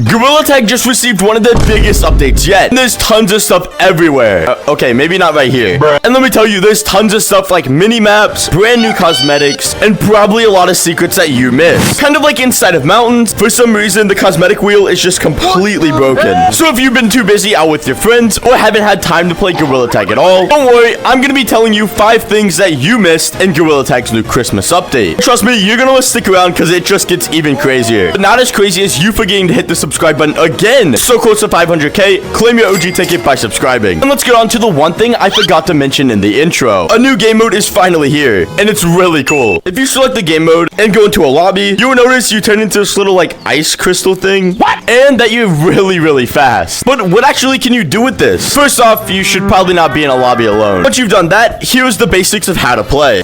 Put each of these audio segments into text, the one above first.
Gorilla Tag just received one of the biggest updates yet. And there's tons of stuff everywhere. Okay, maybe not right here. And let me tell you, there's tons of stuff like mini maps, brand new cosmetics, and probably a lot of secrets that you missed. Kind of like inside of mountains, for some reason, the cosmetic wheel is just completely broken. So if you've been too busy out with your friends or haven't had time to play Gorilla Tag at all, don't worry, I'm gonna be telling you 5 things that you missed in Gorilla Tag's new Christmas update. Trust me, you're gonna want to stick around because it just gets even crazier. But not as crazy as you forgetting to hit the subscribe button again. So close to 500k, claim your OG ticket by subscribing. And let's get on to the one thing I forgot to mention in the intro. A new game mode is finally here, and it's really cool. If you select the game mode and go into a lobby, you will notice you turn into this little like ice crystal thing. What? And that you're really fast. But what actually can you do with this? First off, you should probably not be in a lobby alone. Once you've done that, here's the basics of how to play.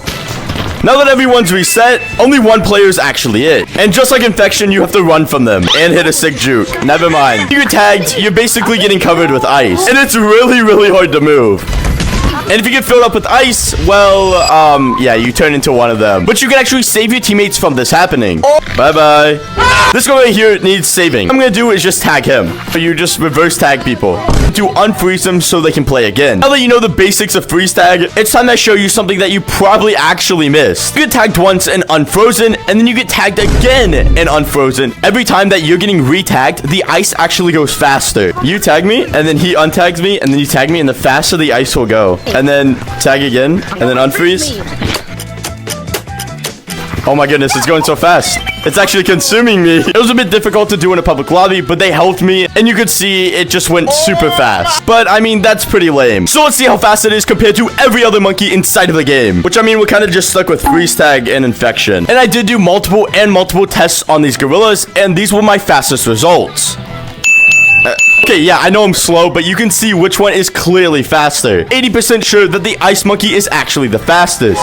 Now that everyone's reset, only one player is actually it. And just like Infection, you have to run from them and hit a sick juke. Never mind. If you're tagged, you're basically getting covered with ice. And it's really hard to move. And if you get filled up with ice, well, yeah, you turn into one of them. But you can actually save your teammates from this happening. Bye-bye. This guy right here needs saving. What I'm gonna do is just tag him. So you just reverse tag people to unfreeze them so they can play again. Now that you know the basics of freeze tag, it's time to show you something that you probably actually missed. You get tagged once and unfrozen, and then you get tagged again and unfrozen. Every time that you're getting re-tagged, the ice actually goes faster. You tag me, and then he untags me, and then you tag me, and the faster the ice will go. And then tag again, and then unfreeze. Oh my goodness, it's going so fast. It's actually consuming me. It was a bit difficult to do in a public lobby, but they helped me, and you could see it just went super fast. But, I mean, that's pretty lame. So let's see how fast it is compared to every other monkey inside of the game. Which, I mean, we're kind of just stuck with freeze tag and infection. And I did do multiple tests on these gorillas, and these were my fastest results. Okay, yeah, I know I'm slow, but you can see which one is clearly faster. 80% sure that the ice monkey is actually the fastest.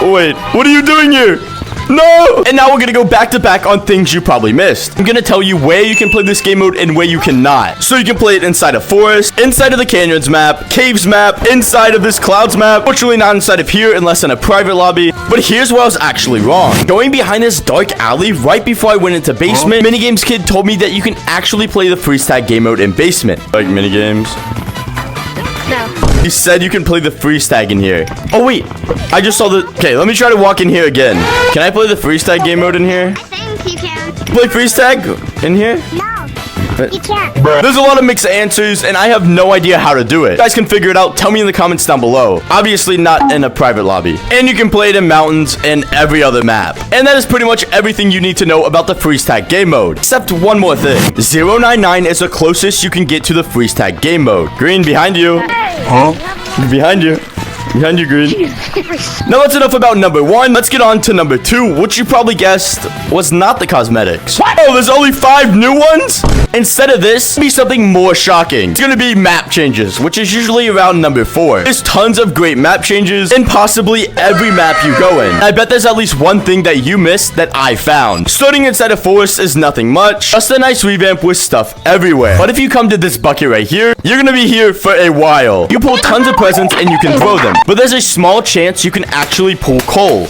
Oh, wait, what are you doing here? No! And now we're gonna go back to back on things you probably missed. I'm gonna tell you where you can play this game mode and where you cannot. So you can play it inside a forest, inside of the canyons map, caves map, inside of this clouds map. Fortunately not inside of here unless in a private lobby. But here's where I was actually wrong. Going behind this dark alley right before I went into basement, Minigames Kid told me that you can actually play the freeze tag game mode in basement. Like minigames? No. He said you can play the freeze tag in here. Oh, wait. I just saw the... Okay, let me try to walk in here again. Can I play the freeze tag game mode in here? I think you can. Play freeze tag in here? No, you can't. There's a lot of mixed answers, and I have no idea how to do it. You guys can figure it out. Tell me in the comments down below. Obviously, not in a private lobby. And you can play it in mountains and every other map. And that is pretty much everything you need to know about the freeze tag game mode. Except one more thing. 099 is the closest you can get to the freeze tag game mode. Green, behind you. Huh? Behind you. Behind you, Green. Now that's enough about number 1. Let's get on to number 2, which you probably guessed was not the cosmetics. What? Oh, there's only 5 new ones? Instead of this, be something more shocking. It's gonna be map changes, which is usually around number 4. There's tons of great map changes in possibly every map you go in. I bet there's at least one thing that you missed that I found. Starting inside a forest is nothing much, just a nice revamp with stuff everywhere. But if you come to this bucket right here, you're gonna be here for a while. You pull tons of presents and you can throw them. But there's a small chance you can actually pull coal.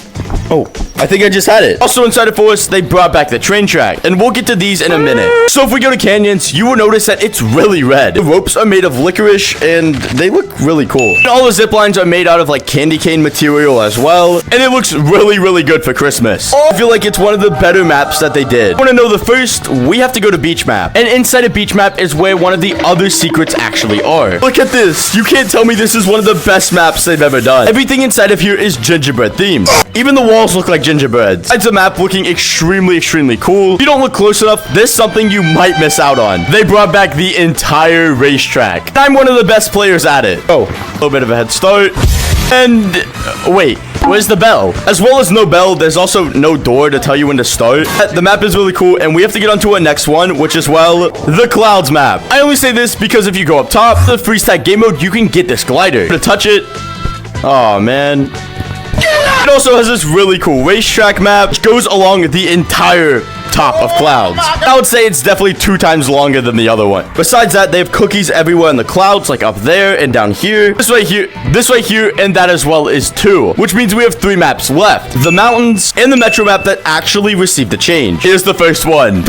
Oh, I think I just had it. Also inside the forest, they brought back the train track, and we'll get to these in a minute. So if we go to canyons, you will notice that it's really red. The ropes are made of licorice, and they look really cool. And all the zip lines are made out of like candy cane material as well, and it looks really good for Christmas. I feel like it's one of the better maps that they did. Want to know the first? We have to go to beach map, and inside a beach map is where one of the other secrets actually are. Look at this. You can't tell me this is one of the best maps they've ever done. Everything inside of here is gingerbread themed. Even the walls look like gingerbreads. It's a map looking extremely cool. If you don't look close enough, there's something you might miss out on. They brought back the entire racetrack. I'm one of the best players at it. Oh, a little bit of a head start. And wait, where's the bell? As well as no bell, there's also no door to tell you when to start. The map is really cool, and we have to get on to our next one, which is, well, the clouds map. I only say this because if you go up top, the freeze tag game mode, you can get this glider. To touch it, oh man. It also has this really cool racetrack map, which goes along the entire top of clouds. I would say it's definitely 2 times longer than the other one. Besides that, they have cookies everywhere in the clouds, like up there and down here. This right here, and that as well is 2, which means we have 3 maps left. The mountains and the metro map that actually received a change. Here's the first one.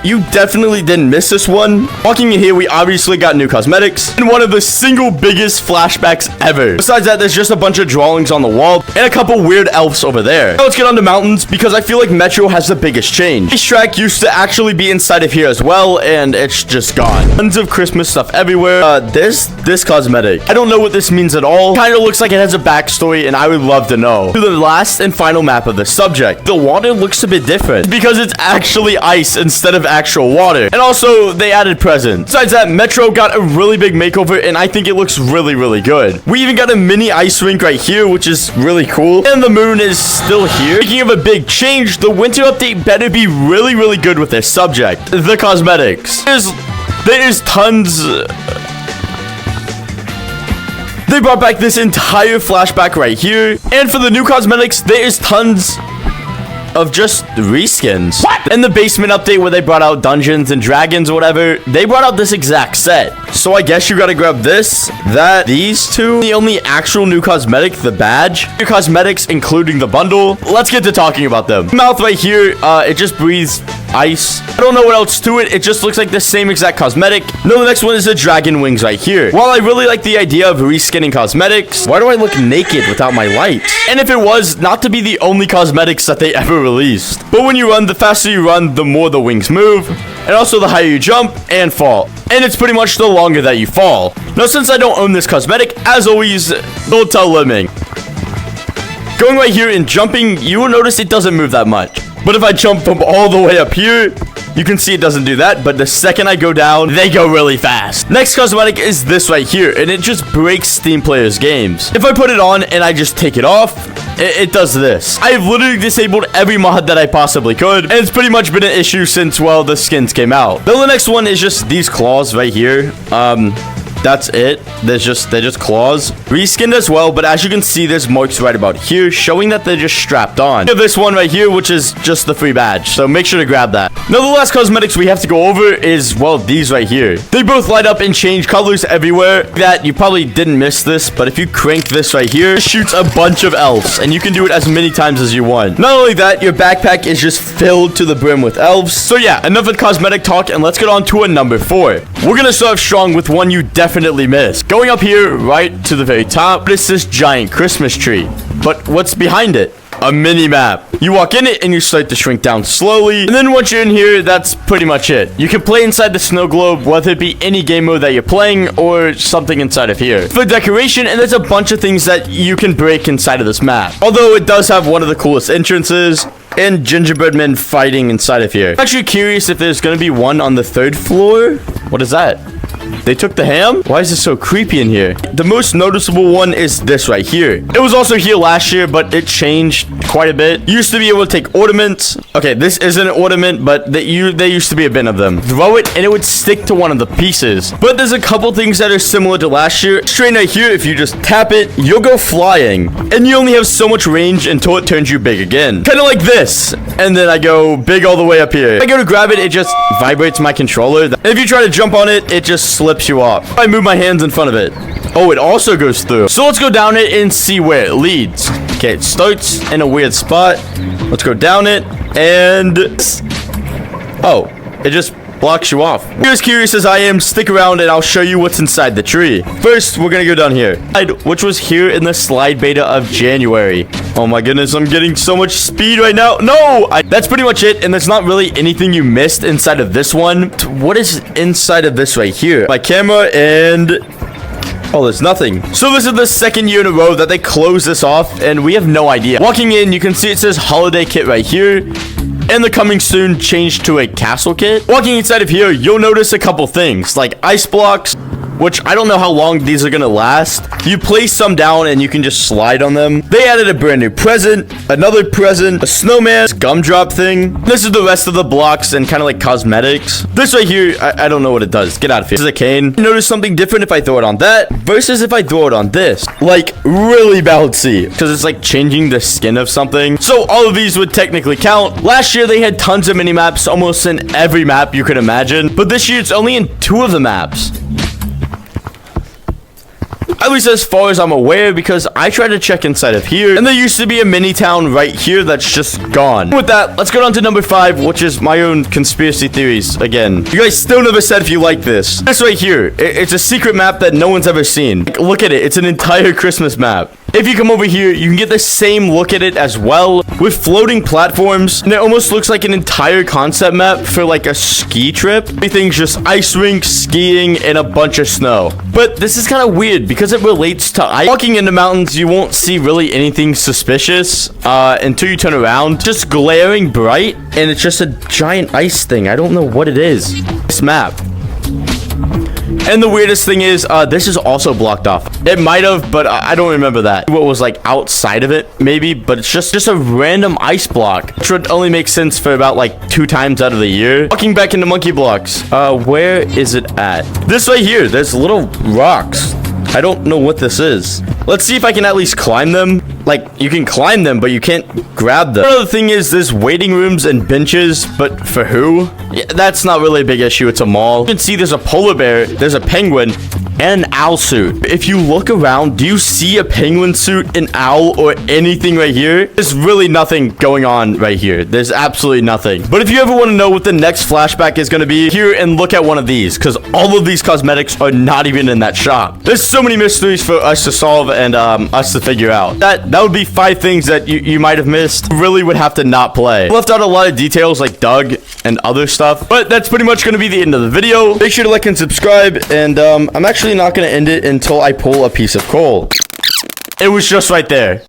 You definitely didn't miss this one. Walking in here, we obviously got new cosmetics and one of the single biggest flashbacks ever. Besides that, there's just a bunch of drawings on the wall and a couple weird elves over there. Now let's get on to mountains because I feel like metro has the biggest change. This track used to actually be inside of here as well, and it's just gone. Tons of Christmas stuff everywhere. This cosmetic, I don't know what this means at all. Kind of looks like it has a backstory, and I would love to know. To the last and final map of the subject, the water looks a bit different because it's actually ice instead of actual water. And also, they added presents. Besides that, metro got a really big makeover, and I think it looks really, really good. We even got a mini ice rink right here, which is really cool. And the moon is still here. Speaking of a big change, the winter update better be really, really good with this subject. The cosmetics. There's tons. They brought back this entire flashback right here. And for the new cosmetics, there is tons of just reskins. What? In the basement update where they brought out Dungeons and Dragons or whatever, they brought out this exact set. So I guess you gotta grab this, that, these 2. The only actual new cosmetic, the badge. Your cosmetics, including the bundle. Let's get to talking about them. Mouth right here, it just breathes ice. I don't know what else to it. It just looks like the same exact cosmetic. No, the next one is the dragon wings right here. While I really like the idea of reskinning cosmetics, why do I look naked without my light? And if it was not to be the only cosmetics that they ever released. But when you run, the faster you run, the more the wings move. And also the higher you jump and fall. And it's pretty much the longer that you fall. Now, since I don't own this cosmetic, as always, don't tell Lemming. Going right here and jumping, you will notice it doesn't move that much. But if I jump from all the way up here, you can see it doesn't do that. But the second I go down, they go really fast. Next cosmetic is this right here, and it just breaks Steam players' games. If I put it on and I just take it off, it does this. I have literally disabled every mod that I possibly could, and it's pretty much been an issue since, well, the skins came out. Then the next one is just these claws right here. That's it. They're just claws. Reskinned as well, but as you can see, there's marks right about here showing that they're just strapped on. We have this one right here, which is just the free badge, so make sure to grab that. Now, the last cosmetics we have to go over is, well, these right here. They both light up and change colors everywhere. That you probably didn't miss this, but if you crank this right here, it shoots a bunch of elves, and you can do it as many times as you want. Not only that, your backpack is just filled to the brim with elves. So yeah, enough of cosmetic talk, and let's get on to a number 4. We're gonna start strong with one you definitely missed. Going up here, right to the very top, it's this giant Christmas tree. But what's behind it? A mini map. You walk in it and you start to shrink down slowly. And then once you're in here, that's pretty much it. You can play inside the snow globe, whether it be any game mode that you're playing or something inside of here. For decoration, and there's a bunch of things that you can break inside of this map. Although it does have one of the coolest entrances and gingerbread men fighting inside of here. I'm actually curious if there's gonna be one on the 3rd floor. What is that? They took the ham? Why is it so creepy in here? The most noticeable one is this right here. It was also here last year, but it changed quite a bit. You used to be able to take ornaments. Okay, this isn't an ornament, but there used to be a bin of them. Throw it, and it would stick to one of the pieces. But there's a couple things that are similar to last year. Straight right here, if you just tap it, you'll go flying. And you only have so much range until it turns you big again. Kind of like this. And then I go big all the way up here. If I go to grab it, it just vibrates my controller. And if you try to jump on it, it just slips you off. I move my hands in front of it. Oh, it also goes through. So let's go down it and see where it leads. Okay, it starts in a weird spot. Let's go down it and... oh, it just blocks you off. If you're as curious as I am, stick around and I'll show you what's inside the tree. First, we're gonna go down here, which was here in the slide beta of January. Oh my goodness, I'm getting so much speed right now. No! That's pretty much it, and there's not really anything you missed inside of this one. What is inside of this right here? My camera and... oh, there's nothing. So this is the 2nd year in a row that they close this off, and we have no idea. Walking in, you can see it says holiday kit right here. And the coming soon changed to a castle kit. Walking inside of here, you'll notice a couple things, like ice blocks, which I don't know how long these are gonna last. You place some down and you can just slide on them. They added a brand new present, another present, a snowman, gumdrop thing. This is the rest of the blocks and kind of like cosmetics. This right here, I don't know what it does. Get out of here. This is a cane. Notice something different if I throw it on that versus if I throw it on this. Like really bouncy because it's like changing the skin of something. So all of these would technically count. Last year they had tons of mini maps, almost in every map you could imagine. But this year it's only in 2 of the maps. At least as far as I'm aware, because I tried to check inside of here, and there used to be a mini town right here that's just gone. With that, let's go on to number 5, which is my own conspiracy theories again. You guys still never said if you like this. This right here, it's a secret map that no one's ever seen. Like, look at it. It's an entire Christmas map. If you come over here, you can get the same look at it as well, with floating platforms, and it almost looks like an entire concept map for like a ski trip. Everything's just ice rinks, skiing, and a bunch of snow. But this is kind of weird because it relates to ice. Walking in the mountains, you won't see really anything suspicious until you turn around. Just glaring bright, and it's just a giant ice thing. I don't know what it is. This map. And the weirdest thing is, this is also blocked off. It might have, but I don't remember that. What was like outside of it, maybe, but it's just a random ice block, which would only make sense for about like 2 times out of the year. Walking back into monkey blocks, where is it at? This right here, there's little rocks. I don't know what this is. Let's see if I can at least climb them. Like, you can climb them, but you can't grab them. Another thing is there's waiting rooms and benches, but for who? Yeah, that's not really a big issue. It's a mall. You can see there's a polar bear, there's a penguin, and an owl suit. If you look around, do you see a penguin suit, an owl, or anything right here? There's really nothing going on right here. There's absolutely nothing. But if you ever want to know what the next flashback is going to be, here and look at one of these, because all of these cosmetics are not even in that shop. There's so many mysteries for us to solve and us to figure out. That would be 5 things that you might have missed. Really would have to not play. Left out a lot of details like Doug and other stuff. But that's pretty much going to be the end of the video. Make sure to like and subscribe. And I'm actually not going to end it until I pull a piece of coal. It was just right there.